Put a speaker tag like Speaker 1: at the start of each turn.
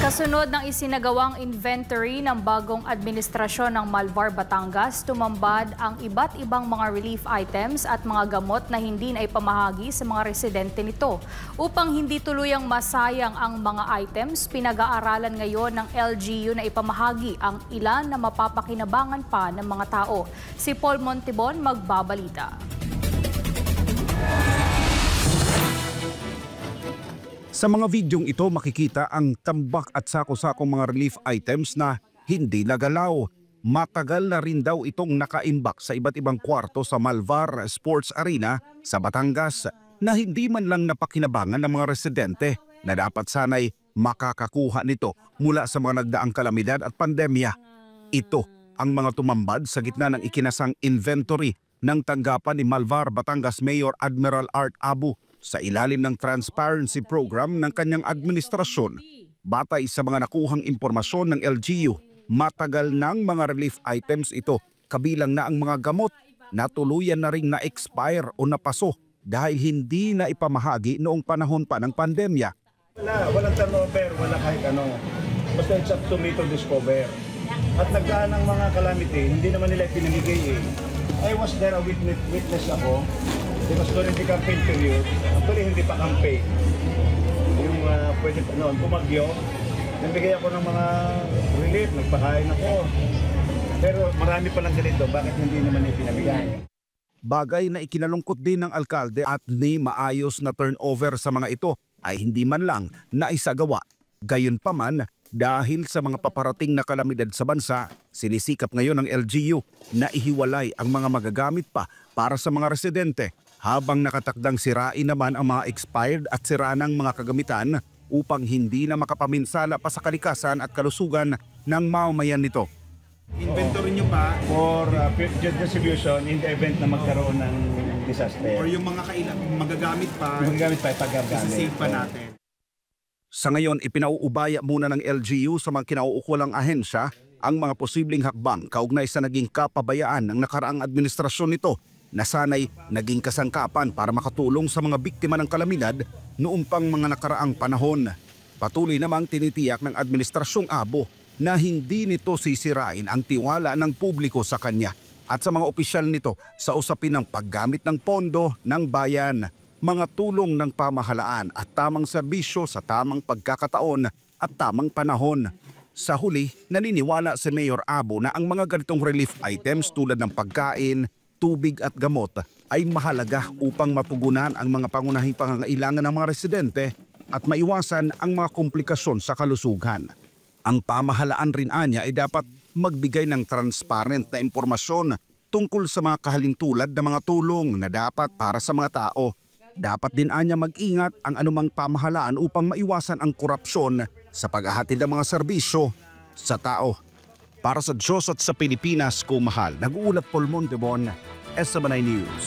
Speaker 1: Kasunod ng isinagawang inventory ng bagong administrasyon ng Malvar, Batangas, tumambad ang iba't ibang mga relief items at mga gamot na hindi na ipamahagi sa mga residente nito. Upang hindi tuluyang masayang ang mga items, pinag-aaralan ngayon ng LGU na ipamahagi ang ilan na mapapakinabangan pa ng mga tao. Si Paul Montibon magbabalita.
Speaker 2: Sa mga videong ito makikita ang tambak at sako-sakong mga relief items na hindi nagalaw. Matagal na rin daw itong nakaimbak sa iba't ibang kwarto sa Malvar Sports Arena sa Batangas na hindi man lang napakinabangan ng mga residente na dapat sanay makakakuha nito mula sa mga nagdaang kalamidad at pandemya. Ito ang mga tumambad sa gitna ng ikinasang inventory ng tanggapan ni Malvar, Batangas Mayor Admiral Art Abu sa ilalim ng transparency program ng kanyang administrasyon. Batay sa mga nakuhang impormasyon ng LGU, matagal ng mga relief items ito, kabilang na ang mga gamot na tuluyan na ring na-expire o napaso dahil hindi na ipamahagi noong panahon pa ng pandemya.
Speaker 3: Walang turnover, wala kahit ano. Basta it's up to me to discover. At nagdaan ng mga calamity, hindi naman nila pinamigay eh. I was there, a witness ako. Because during the campaign period, actually hindi pa campaign. Yung pwede pa noon, pumagyo, nagbigay ako ng mga relief, nagpakain ako. Pero marami pa lang ganito, bakit hindi naman ipinamigay?
Speaker 2: Bagay na ikinalungkot din ng alkalde at ni maayos na turnover sa mga ito ay hindi man lang naisagawa. Gayunpaman, dahil sa mga paparating na kalamidad sa bansa, sinisikap ngayon ng LGU na ihiwalay ang mga magagamit pa para sa mga residente, habang nakatakdang sirain naman ang mga expired at sira ng mga kagamitan upang hindi na makapaminsala pa sa kalikasan at kalusugan ng mamamayan nito.
Speaker 3: Inventory nyo pa for distribution in the event na magkaroon ng disaster.
Speaker 2: Or yung mga magagamit pa,
Speaker 3: ipagagamit
Speaker 2: pa natin. Sa ngayon, ipinauubaya muna ng LGU sa mga kinauukulang ahensya ang mga posibleng hakbang kaugnay sa naging kapabayaan ng nakaraang administrasyon nito na sanay naging kasangkapan para makatulong sa mga biktima ng kalamidad noong pang mga nakaraang panahon. Patuloy namang tinitiyak ng Administrasyong Abo na hindi nito sisirain ang tiwala ng publiko sa kanya at sa mga opisyal nito sa usapin ng paggamit ng pondo ng bayan, mga tulong ng pamahalaan at tamang serbisyo sa tamang pagkakataon at tamang panahon. Sa huli, naniniwala si Mayor Abo na ang mga ganitong relief items tulad ng pagkain, tubig at gamot ay mahalaga upang mapugunan ang mga pangunahing pangangailangan ng mga residente at maiwasan ang mga komplikasyon sa kalusugan. Ang pamahalaan rin anya ay dapat magbigay ng transparent na impormasyon tungkol sa mga kahalintulad na mga tulong na dapat para sa mga tao. Dapat din anya mag-ingat ang anumang pamahalaan upang maiwasan ang korupsyon sa paghahatid ng mga serbisyo sa tao. Para sa Diyos at sa Pilipinas, kumahal, nag-uulat Paul Montibon, SMNI News.